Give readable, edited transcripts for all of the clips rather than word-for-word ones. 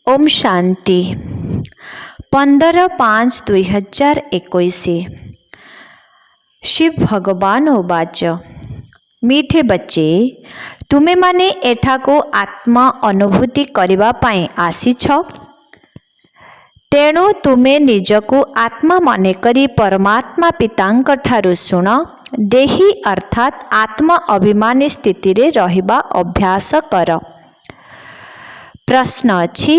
ओम शांति 15/5/2021। शिव भगवान उवाच मीठे बच्चे तुमे माने एठा को आत्मा अनुभूति करबा पाई आसीछ। तेणु तुमे निजको आत्मा माने करी परमात्मा पितांक ठारू शुण देही अर्थात आत्मा अभिमानी स्थिति रे रहिबा अभ्यास कर। प्रश्न अछि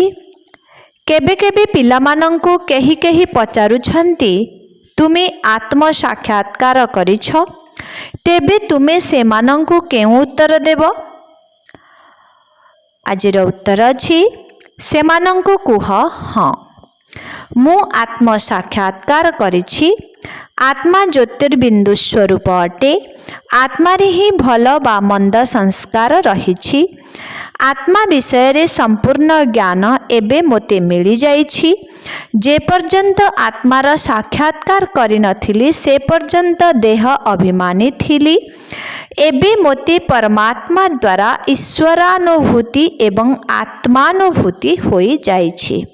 केबे केबे पिलामानंकु केही केही पचारुछंती तुमे आत्म साक्षात्कार करिछ, तेबे तुमे सेमानंकु केउ उत्तर देव? आजिर उत्तर अछि सेमानंकु कुह हाँ मु आत्म साक्षात्कार करिछि। आत्मा ज्योतिर्बिंदु स्वरूप अटे। आत्मा रे ही भल बा मंद संस्कार रहिछि। आत्मा विषय रे संपूर्ण ज्ञान एबे मोते मिली जाइछि। जे पर्यंत आत्मार साक्षात्कार करि नथिली से पर्यंत देह अभिमानी थिली। एबे मोते परमात्मा द्वारा ईश्वरानुभूति एवं आत्मानुभूति होई जाइछि।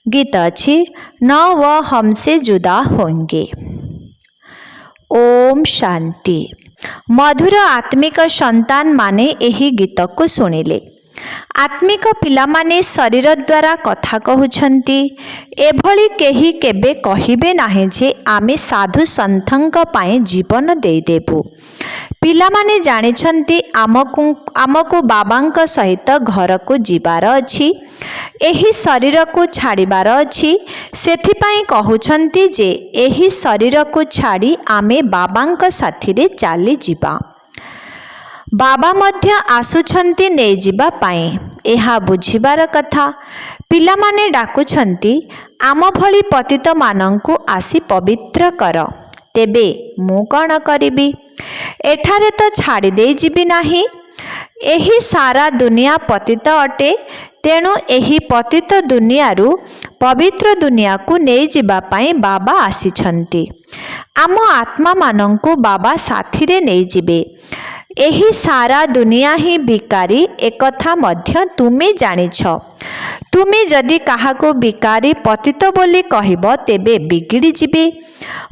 गीत अछि न वह हमसे जुदा होंगे। ओम शांति। मधुर आत्मिक संतान माने एही गीत को सुनिले। आत्मिक पिला माने शरीर द्वारा कथा कहउछंती। एभली केही केबे कहिबे नाही जे आमे साधु संतंक पाए जीवन देई देबु। पिला माने जानिछंती आमको बाबांक सहित घर को जीवार अछि, एही शरीर को छाड़िबार अछि। सेथिपाई कहउछंती जे एही शरीर को छाड़ी आमे बाबांक साथी रे चाली जिबा। बाबा मध्य आसुछंती नै जिबा पाए। एहा बुझिबार कथा। पिला माने डाकुछंती आम भली पतित मानंकु आसी पवित्र कर। तेबे मु कण करिबी? एठारे तो छाड़ी दे जिबी नाही। एही सारा दुनिया पतित अटे। तेणु एही पतित दुनियारू पवित्र दुनिया को नहीं जिबा पाए बाबा आसीछंती। आम आत्मा मानंकु बाबा साथी रे नहीं जिबे। एही सारा दुनिया ही बिकारी एकथा मध्य तुमे जानिछ। तुमे जदि काहाको बिकारी पतित बोली कहिब तेबे बिगिड़ी जिबे।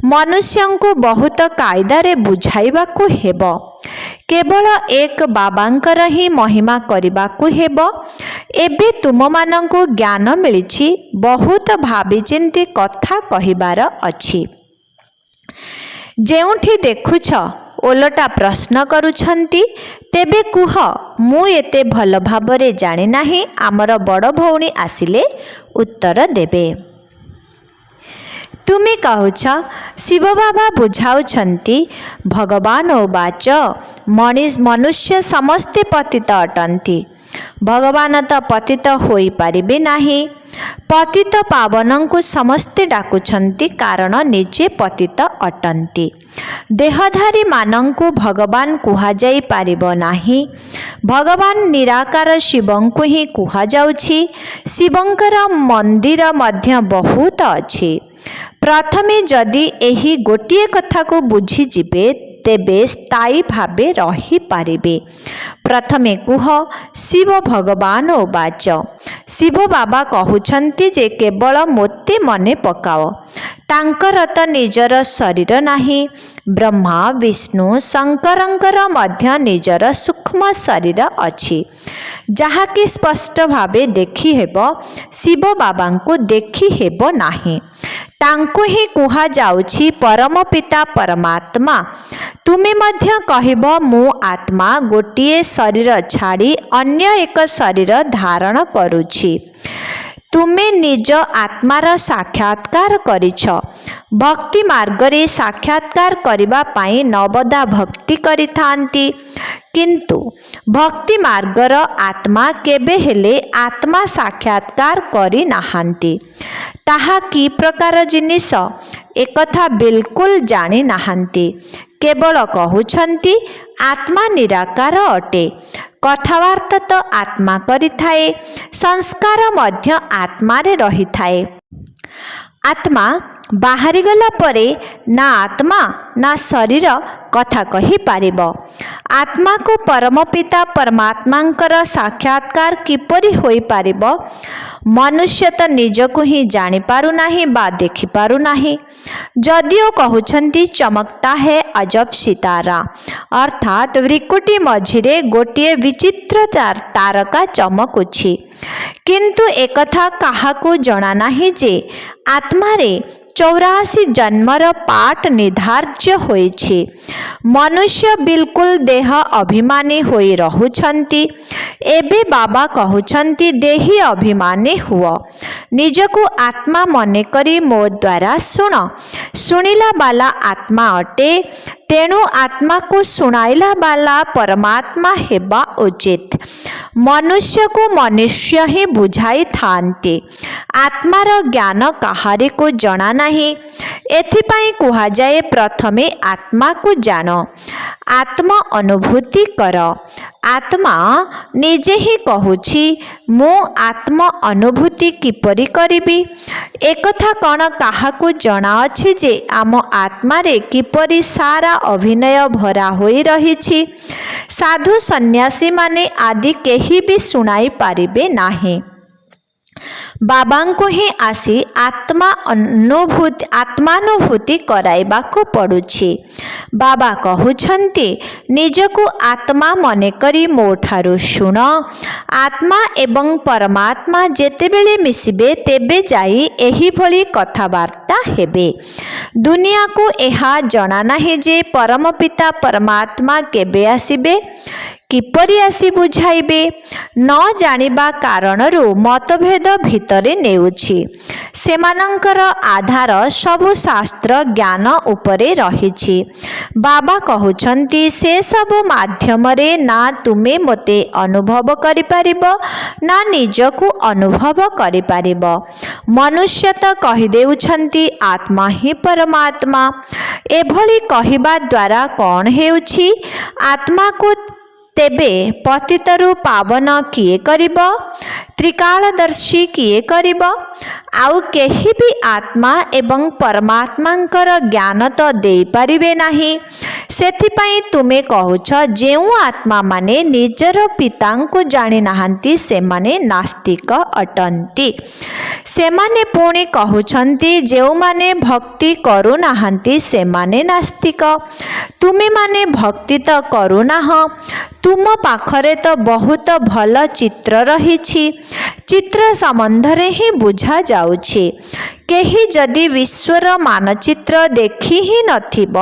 मनुष्यंकु बहुत कायदा रे बुझाइबा को हेब। केवल एक बाबांकर ही महिमा करबा को हेब। एबे तुम मानंकु ज्ञान मिलिछि, बहुत भाबी चिंती कथा कहिबार अछि। जेउठी देखुछ ओलटा प्रश्न करुछंती तेबे कुह मु एते भल भाबरे जानि नाही। आमर बड़ भौणी आसिले उत्तर देबे। तुमे कहूछ शिव बाबा बुझाउछंती भगवान उवाच मनुष्य समस्ते पतित अटंती। भगवान तो पतित होई पारिबे नाही। पतित पावनंकु समस्ते डाकुछंती कारण निजे पतित अटंती। देहधारी मानंकु भगवान कुहा जाई पारिबो नाही। भगवान निराकार शिवंकु ही कुहा जाउछि। शिवंकर मंदिर मध्य बहुत अछि। प्रथमे जदि एही गोटिए कथा को बुझी जिबे तेबे स्थायी भावे रही पारिबे। प्रथमे कुह शिव भगवान उवाच। शिव बाबा कहउछंती जे केवल मोते मने पकाओ। तांकर तो निजर शरीर नाही। ब्रह्मा विष्णु शंकरंकर मध्य निजर सूक्ष्म शरीर अछि, जहाकी स्पष्ट भावे देखि हेबो। शिव बाबांकु देखि हेबो नाही। तांकु ही कुहा जाउछि परम पिता परमात्मा। तुमे मध्य कहिब मु आत्मा गोटिए शरीर छाड़ी अन्य एक शरीर धारण करुछि। तुमे निज आत्मार साक्षात्कार करिछ। भक्ति मार्ग रे साक्षात्कार करिबा पाई नवदा भक्ति करिथांती, किंतु भक्ति मार्गर आत्मा केबे हेले आत्मा साक्षात्कार करि नाहांती। ताहा की प्रकार जिनिस एकथा बिल्कुल जानि नाहांती। केवल कहउछंती आत्मा निराकार अटे। कथावार्ता तो आत्मा करिथाए, संस्कार मध्य आत्मा रे रहिथाए। आत्मा बाहरी गला परे ना आत्मा ना शरीर कथा कही पारिब। आत्मा को परम पिता परमात्मांकर साक्षात्कार किपरि होई पारिब? मनुष्य तो निजको ही जानी पारु नाही बा देखि पारु नाही। जदिओ कहउछंती चमकता है अजब सितारा, अर्थात वृकुटी मझिरे गोटिए विचित्र तारका चमकुछि। किंतु एकथा काहाकू जना नाही जे आत्मारे 84 जन्मर पाठ निर्धार्य होइछि। मनुष्य बिल्कुल देह अभिमानी होई रहुछंती। एबे बाबा कहउछंती देही अभिमानी हुओ, निजको आत्मा मने करी मो द्वारा सुन। सुनिला बाला आत्मा अटे, तेणु आत्मा को सुनाइला बाला परमात्मा हेबा उचित। मनुष्य को मनुष्य ही बुझाई थांती। आत्मार ज्ञान काहारी को जना नाही। एथिपाई कुहा जाए प्रथमे आत्मा को जान, आत्मा अनुभूति कर। आत्मा निजे ही कहूछि मु आत्मा अनुभूति किपरि करिबी? एकथा कण काहाकू जना अछि जे आम आत्मारे किपरि सारा अभिनय भरा होई रहिछि? साधु सन्यासी माने आदि केही भी सुनाई पारिबे नाही। बाबांको ही आसी आत्मानुभूति कराइबाको पड़ुछि। बाबा कहउछंती निजको आत्मा मने करी मोठारु सुन। आत्मा एवं परमात्मा जेतेबेले मिसिबे तेबे जाई एही भली कथावार्ता हेबे। दुनिया को एहा जना नाही जे परम पिता परमात्मा केबे आसीबे, किपरि आसी बुझाइबे। न जानिबा कारणरू मतभेद भितरे नेउछि। सेमानंकर आधार सबु शास्त्र ज्ञान उपरे रहिछि। बाबा कहउछंती से सबु माध्यमरे ना तुमे मते अनुभव करि पारिबो ना निजको अनुभव करि पारिबो। मनुष्य तो कहि देउछंती आत्मा ही परमात्मा। एभली कहिबा द्वारा कौन हेउछि? आत्मा को तेबे पतितरु पावन किए करिब? त्रिकालदर्शी किए करिब? आउ केही भी आत्मा एवं परमात्मांकर ज्ञान तो देई पारिबे नाही। सेथिपाई तुमे कहूछ जेउ आत्मा माने निजर पितांको जानी नाहंती सेमाने नास्तिक अटंती। सेमाने पुणी कहउछंती जेउ माने भक्ति करू नाहंती सेमाने नास्तिक। तुमे माने भक्ति तो करू नाह। तुम पाखरे तो बहुत भल चित्र रहिछि। चित्र संबंधरे ही बुझा जाउछि। केही जदि विश्वर मानचित्र देखि ही नथिब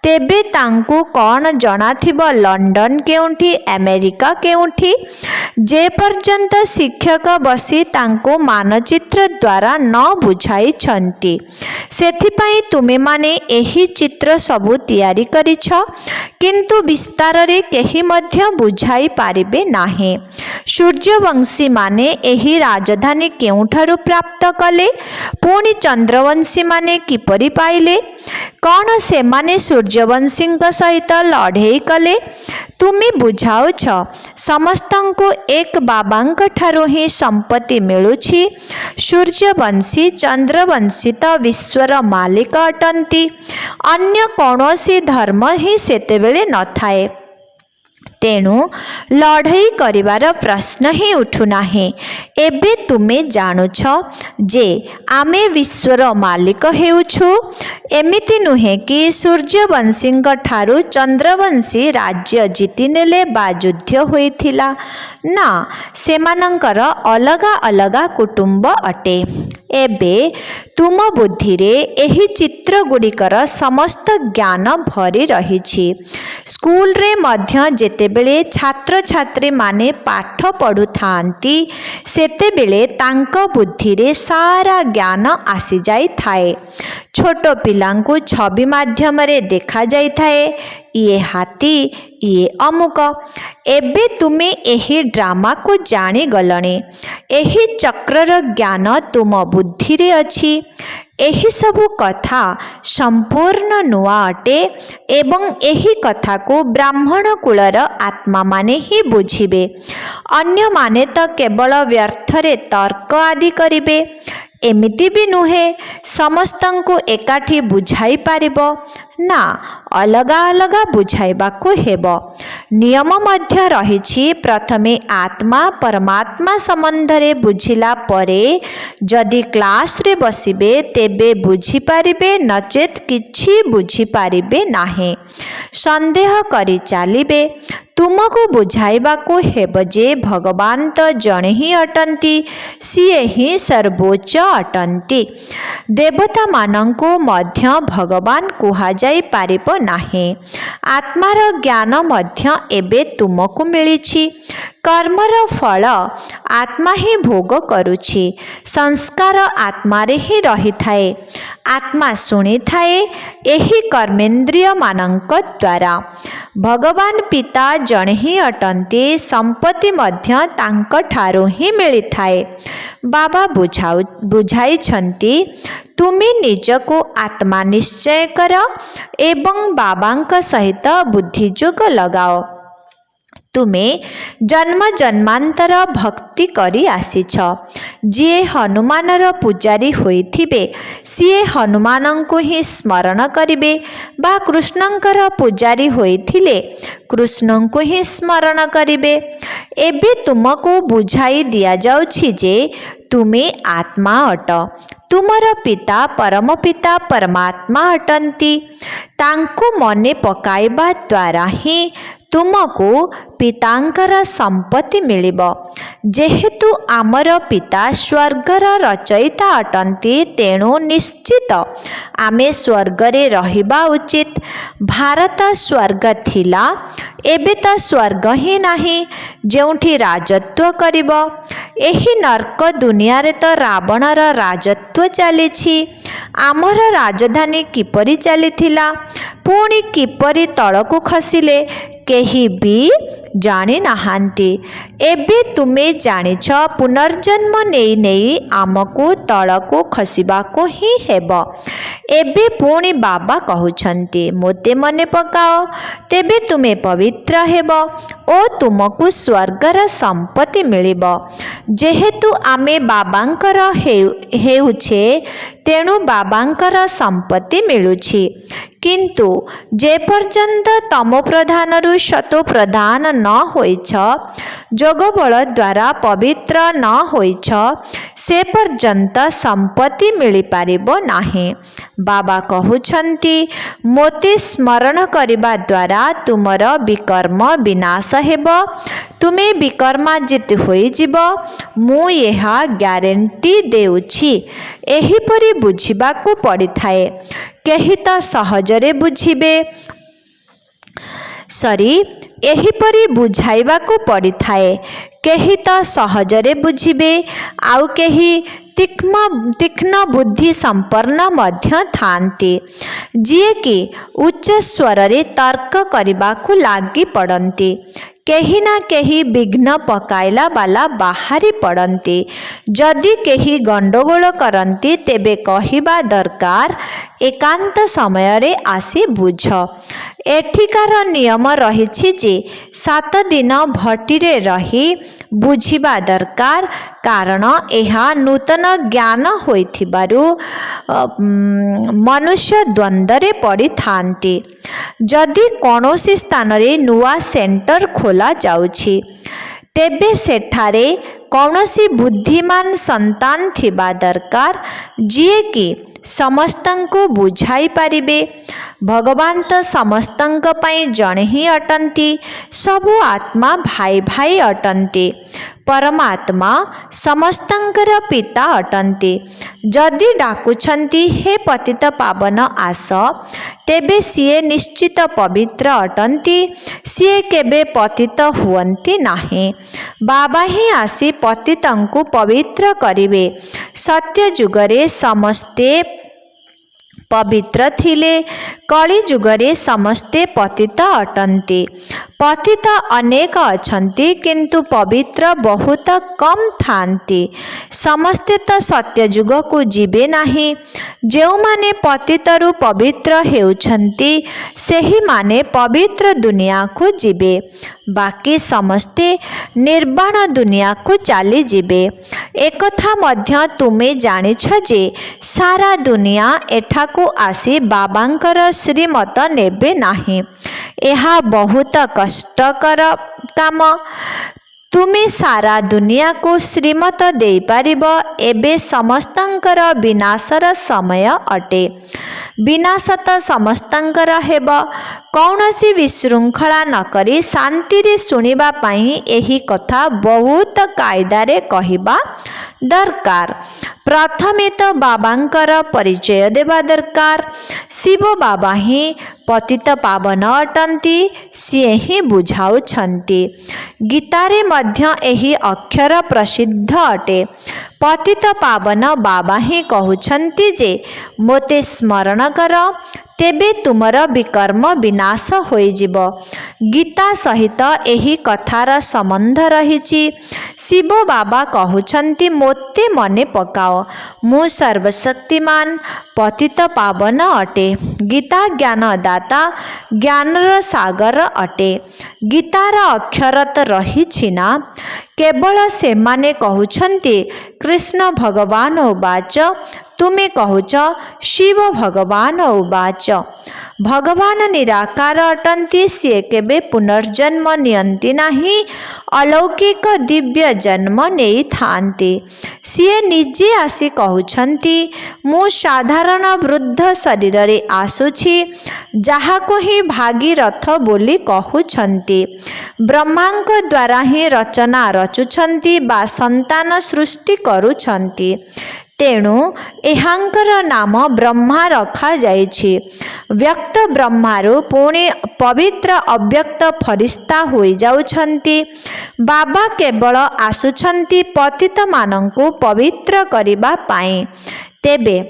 तेबे तांकु कौन जनाथिब लंडन केउंठी अमेरिका केउंठी? जे पर्यंत शिक्षक बसी तांको मानचित्र द्वारा न बुझाई छंती सेथिपाई तुमे माने एही चित्र सबु तियारी करिछ, किंतु विस्तार रे केही मध्य बुझाई पारिबे नाही। सूर्यवंशी माने एही राजधानी केउठारु प्राप्त कले? पुणी चंद्रवंशी माने किपरि पाइले? कौन से माने सूर्यवंशींक सहित लड़ेई कले? तुमी बुझाउछ समस्तंको एक बाबांक ठारो ही संपत्ति मिलुछि। सूर्यवंशी चंद्रवंशी तो विश्वर मालिक अटंती। अन्य कौनसी धर्म ही सेतेबेले न थाए। तेणु लड़ई करिवार प्रश्न ही उठु नाही। एबे तुमे जानुछ जे आमे विश्वर मालिक हेउछु। एमिति नुहे कि सूर्यवंशींक ठारू चंद्रवंशी राज्य जीति नेले बा युद्ध होइथिला ना, सेमानंकर अलगा अलगा कुटुंब अटे। एबे तुम बुद्धि रे एही चित्र गुड़िकर समस्त ज्ञान भरी रहिछि। स्कूल रे मध्य जेतेबेले छात्र छात्री माने पाठ पढ़ु थांती सेतेबेले तांको बुद्धि रे सारा ज्ञान आसी जाई थाए। छोट पिलांकु छवि माध्यम रे देखा जाई थाए, ये हाथी ये अमुक। एबे तुमे एही ड्रामा को जानी गलणी। एही चक्रर ज्ञान तुम बुद्धि रे अछि। एही सबु कथा संपूर्ण नुआ अटे एवं एही कथा को ब्राह्मण कुलर आत्मा माने ही बुझिबे। अन्य माने तो केवल व्यर्थरे तर्क आदि करिबे। एमिति भी नुहे समस्तंकु एकाठी बुझाई पारिबो ना अलगा अलगा बुझाइबाकु हेबो। नियम मध्य रहिछि प्रथमे आत्मा परमात्मा संबंधरे बुझिला परे जदि क्लास रे बसिबे तेबे बुझी पारिबे नचेत किछि बुझी पारिबे नाही। संदेह करि चालिबे तुमको बुझाइबाकु हेब जे भगवान तो जणे ही अटंती सिए ही सर्वोच्च अटंती। देवता मानंको मध्य भगवान कुहा जाई पारिबो नाही। आत्मार ज्ञान मध्य एबे तुमको मिलिछि। कर्मर फल आत्मा ही भोग करुछि। संस्कार आत्मारे ही रही थाए। आत्मा शुणी थाए एही कर्मेंद्रिय मानंक द्वारा। भगवान पिता जणे ही अटंती संपत्ति मध्य तांक ठारो ही मिली थाए। बाबा बुझाइछंती तुमे निजको आत्मा निश्चय कर एवं बाबांक सहित बुद्धिजोग लगाओ। तुमे जन्म जन्मांतर भक्ति करी आसीछ। जिए हनुमानर पूजारी होइथिबे सिए हनुमानंको ही स्मरण करिबे बा कृष्णंकर पूजारी होइथिले कृष्णंको ही स्मरण करिबे। एबे तुमको बुझाई दिया जाउछि जे तुमे आत्मा अट। तुमर पिता परम पिता परमात्मा अटंती। तांको मने पकाइबा द्वारा ही तुमको पितांकर संपत्ति मिलिबो। जेहेतु आमर पिता स्वर्गर रचयिता अटंती तेणु निश्चित आमे स्वर्गरे रहिबा उचित। भारत स्वर्ग थिला एबे त स्वर्ग ही नाही जेउठी राजत्व करिबो। एही नर्क दुनिया रे तो रावणर राजत्व चलीछि। आमर राजधानी किपरि चलीथिला पुणी किपरि तळकु खसिले केही भी जानी नाहांती। एबे तुमे जानिछ पुनर्जन्म नेई नेई आमको तळकु खसिबाको ही हेबो। एबे पुणी बाबा कहउछंती मोते मने पकाओ तेबे तुमे पवित्र हेबो ओ तुमको स्वर्गर संपत्ति मिलिबो। जेहेतु आमे बाबांकर हेउछे तेणु बाबांकर संपत्ति मिलुछि। किंतु जे पर्यंत तमो प्रधान रु शतो प्रधान न होइछ जोग बल द्वारा पवित्र न होइछ से पर्यंत संपत्ति मिली पारिबो नाही। बाबा कहउछंती मोते स्मरण करिबा द्वारा तुमर विकर्म विनाश हेबो। तुमे विकर्माजित होई जिवो मु एहा ग्यारंटी देउछि। एहिपरि बुझिबाकु पड़िथाए। केही तो सहजरे बुझिबे एहिपरि बुझाइबाकु पड़िथाए। केही तो सहजरे बुझिबे आउ केही तीक्ष्ण बुद्धि संपन्न मध्य थांती जिए कि उच्च स्वर रे तर्क करिबाकु लागी पड़ंती। केही ना केही विघ्न पकाइला बाला बाहरी पड़ंती। जदि केही गंडगोल करंती तेबे कहिबा दरकार एकांत समय रे आसी बुझ। एठिकार नियम रहिछि जे 7 दिन भट्टीरे रही बुझिबा दरकार कारण एहा नूतन ज्ञान होइथिबारु मनुष्य द्वंद्वरे पड़ी थांती। जदि कौनसी स्थान रे नुआ सेंटर खोला जाउछि तेबे सेठारे कौनसी बुद्धिमान संतान थिबा दरकार जिए कि समस्तंको बुझाई पारिबे। भगवान तो समस्तंक पई जणे ही अटंती। सबु आत्मा भाई भाई अटंती। परमात्मा समस्तंकर पिता अटंती। जदि डाकुछंती हे पतित पावन आस तेबे सिए निश्चित पवित्र अटंती। सिए केबे पतित हुअंती नाही। बाबा ही आसी पतितंकु पवित्र करिवे। सत्य जुगरे समस्ते पवित्र थिले कली जुगरे समस्ते पतित अटंती। पतित अनेक अछंती किंतु पवित्र बहुत कम थांती। समस्ते तो सत्य युग को जीवे नाही। जो माने पतितरु पवित्र हेउछंती सेही माने पवित्र दुनिया को जीवे। बाकी समस्ते निर्वाण दुनिया को चली जीवे। एक कथा मध्य तुमे जानिछ जे सारा दुनिया एठाकू आसी बाबांकर श्रीमत नेबे नाही। यह बहुत कष्टकर काम। तुमे सारा दुनिया को श्रीमत दे पारिब। एबे समस्तंकर विनाशर समय अटे। विनाश तो समस्तंकर हेब। कौनसी विशृंखला न करी शांति रे सुनिबा पाई एही कथा बहुत कायदारे कहिबा दरकार। प्रथमे तो बाबांकर परिचय देवा दरकार। शिव बाबा ही पतित पावन अटंती। सिए ही बुझाउछंती। गीतारे मध्य एही अक्षर प्रसिद्ध अटे। पतित पावन बाबा ही कहउछंती जे मोते स्मरण कर तेबे तुमर विकर्म विनाश होइजिब। गीता सहित एही कथार संबंध रहिछि। शिव बाबा कहउछंती मोते मने पकाओ, मु सर्वशक्तिमान पतित पावन अटे। गीता ज्ञानदाता ज्ञानर सागर अटे। गीतार अक्षर तो रहिछि ना। केवल से माने कहउछंती कृष्ण भगवान उवाच, तुमे कहूच शिव भगवान उवाच। भगवान निराकार अटंती। सी केबे पुनर्जन्म नियंती नाही। अलौकिक दिव्य जन्म नेई थांती। सी निजे आसी कहउछंती मु साधारण वृद्ध शरीर रे आसुछि जाहाको ही भागीरथ बोली कहउछंती। ब्रह्मांक द्वारा ही रचना रचुछंती बा संतान सृष्टि करुछंती। तेणु एहांकर नाम ब्रह्मा रखा जाइछि। व्यक्त ब्रह्मारु पुणे पवित्र अव्यक्त फरिस्ता होई जाउछंती। बाबा केवल आसुछंती पतित मानंकु पवित्र करिबा पाई। तेबे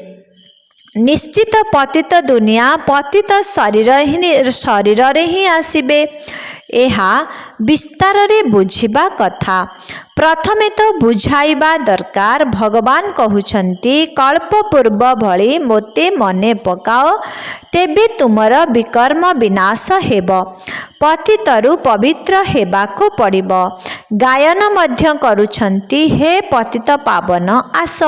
निश्चित पतित दुनिया पतित शरीर रे ही आसिबे। एहा विस्तार रे बुझिबा कथा। प्रथमे तो बुझाइबा दरकार। भगवान कहउछंती कल्प पूर्व भली मोते मने पकाओ तेबे तुमर विकर्म विनाश हेब। पतितरु पवित्र हेबाको पड़िब। गायन मध्य करुछंती हे पतित पावन आस।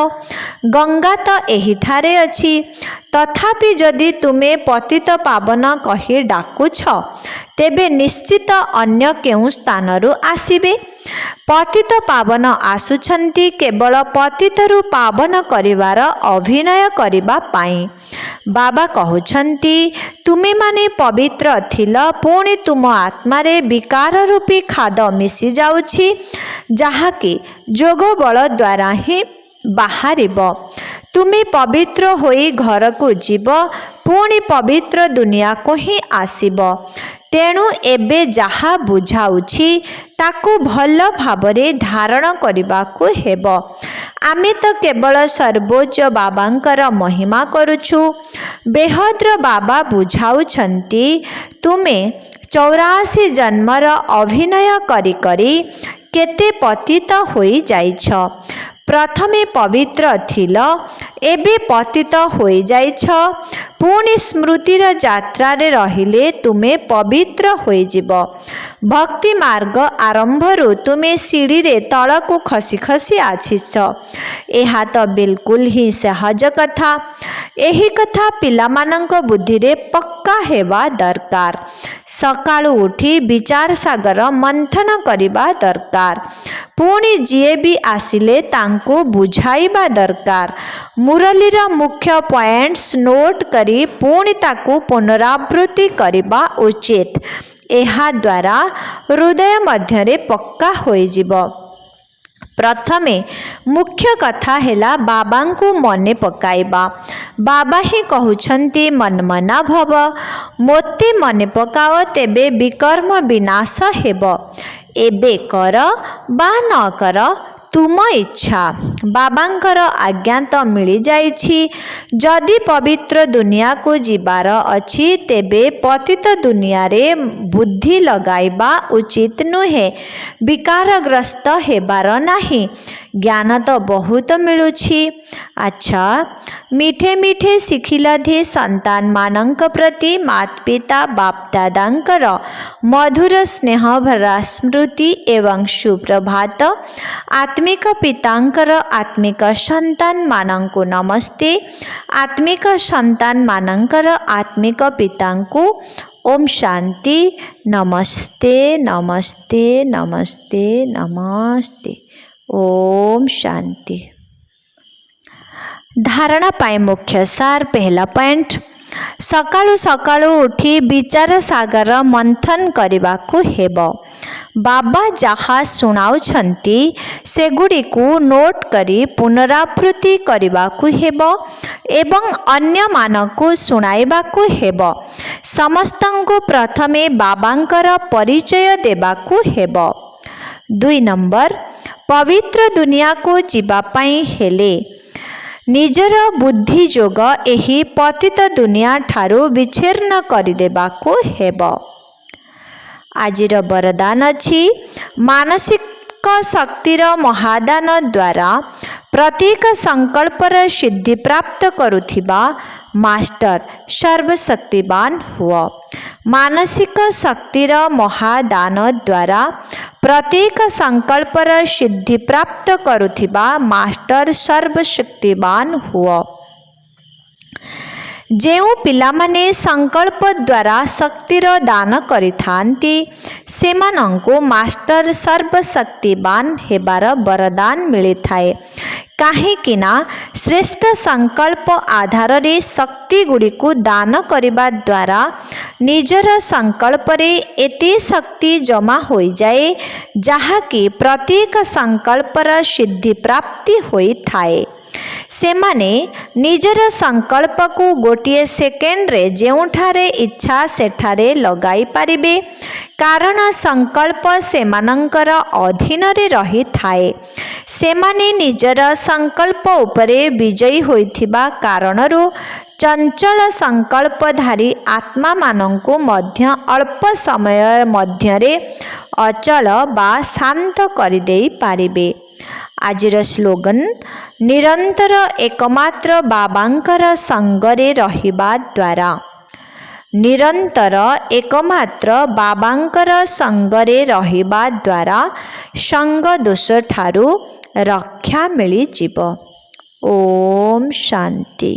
गंगा तो एहिठारे अछि। तथापि जदि तुमे पतित पावन कहि डाकुछ तेबे निश्चित अन्य केउ स्थानरु आसिबे। पतित पावन आसुछंती केवल पतितरु पावन करिवार अभिनय करिबा पाई। बाबा कहउछंती तुमे माने पवित्र थिल पुणी तुम आत्मारे विकार रूपी खाद मिसी जाउछि जाहाकि जोग बल द्वारा ही बाहरिब। तुमे पवित्र होई घर को जीव पुणी पवित्र दुनिया को ही आसिब। तेणु एबे जहा बुझाउछि ताकू भल भावरे धारण करबाकू हेब। आमे तो केवल सर्वोच्च बाबांकर महिमा करुछु। बेहद्र बाबा बुझाउछंती तुमे 84 जन्मर अभिनय करी करी केते पतित होई जाइछ। प्रथमे पवित्र थिल एबे पतित होई जाइछ। पुणी स्मृतिर यात्रा रे रहिले तुमे पवित्र होई जिव। भक्ति मार्ग आरंभरु तुमे सीढ़ी रे तळकू खसी खसी आछिछ। एहा तो बिल्कुल ही सहज कथा। एही कथा पिलामानंक बुद्धि रे पक्का हेबा दरकार। सकाळु उठी विचार सागर मंथन करिबा दरकार। पुणी जिए भी आसिले तांको बुझाइबा दरकार। मुरलीर मुख्य पॉइंट्स नोट करी पुणी ताकू पुनरावृत्ति करिबा उचित। एहा द्वारा हृदय मध्यरे पक्का होई जिवो। प्रथमे मुख्य कथा हेला बाबांकु मने पकाइबा। बाबा ही कहउछंती मनमना भव, मोते मने पकाओ तेबे विकर्म विनाश हेब। एबे कर बा न कर तुम इच्छा। बाबांकर आज्ञा तो मिली जाइछि। जदि पवित्र दुनिया को जीवार अछि तेबे पतित दुनिया रे बुद्धि लगाइबा उचित नुहे। विकारग्रस्त हेबार नाही। ज्ञान तो बहुत मिलुछि। अच्छा, मीठे मीठे शिखिलधि संतान मानक प्रति माता पिता बाप दादांकर मधुर स्नेह भरा स्मृति एवं सुप्रभात। आत्मिक पितांकर आत्मिक संतान मानंकु नमस्ते। आत्मिक संतान मानंकर आत्मिक पितांकु ओम शांति। नमस्ते नमस्ते नमस्ते नमस्ते। ओम शांति। धारणा पाए मुख्य सार। पहला पॉइंट, सकाळु सकाळु उठी विचार सागर मंथन करबाकू हेबो। बाबा जहा सुनाउछंती सेगुड़िकू नोट करी पुनरावृत्ति करबाकू हेबो एवं अन्य मानकू सुनाइबाकू हेबो। समस्तंकु प्रथमे बाबांकर परिचय देबाकू हेबो। 2 नंबर, पवित्र दुनिया को जीवा पाई हेले निजर बुद्धि जोग एही पतित दुनिया ठारू विच्छिन्न करदेबाकू हेबो। आजिर वरदान अछि, मानसिक शक्तिर महादान द्वारा प्रत्येक संकल्पर सिद्धि प्राप्त करुथिबा मास्टर सर्वशक्तिवान हुआ। मानसिक शक्तिर महादान द्वारा प्रत्येक संकल्पर सिद्धि प्राप्त करुथिबा मास्टर सर्वशक्तिवान हुआ। जेउ पिलामाने संकल्प द्वारा शक्तिर दान करिथांती सेमानंकु मास्टर सर्वशक्तिवान हेबार वरदान मिलिथाए। काहेकिना श्रेष्ठ संकल्प आधार रे शक्ति गुड़िकु दान करिबा द्वारा निजर संकल्प रे एते शक्ति जमा होई जाए जहाँकि प्रत्येक संकल्पर सिद्धि प्राप्ति होई थाए। सेमाने निजर संकल्प को गोटे सेकेंड रे जेउठारे इच्छा सेठारे लगाई पारिबे, कारण संकल्प सेमानंकर अधीन रे रही थाए। सेमाने निजर संकल्प उपरे विजयी होइथिबा कारणरू चंचल संकल्पधारी आत्मा मानंकु मध्य अल्प समय मध्यरे अचल बा शांत करिदेई पारिबे। आजिर स्लोगन, निरंतर एकमात्र बाबांकर संगरे रहिबा द्वारा। निरंतर एकमात्र बाबांकर संगरे रहिबा द्वारा संग दोष ठारू रक्षा मिली जीव। ओम शांति।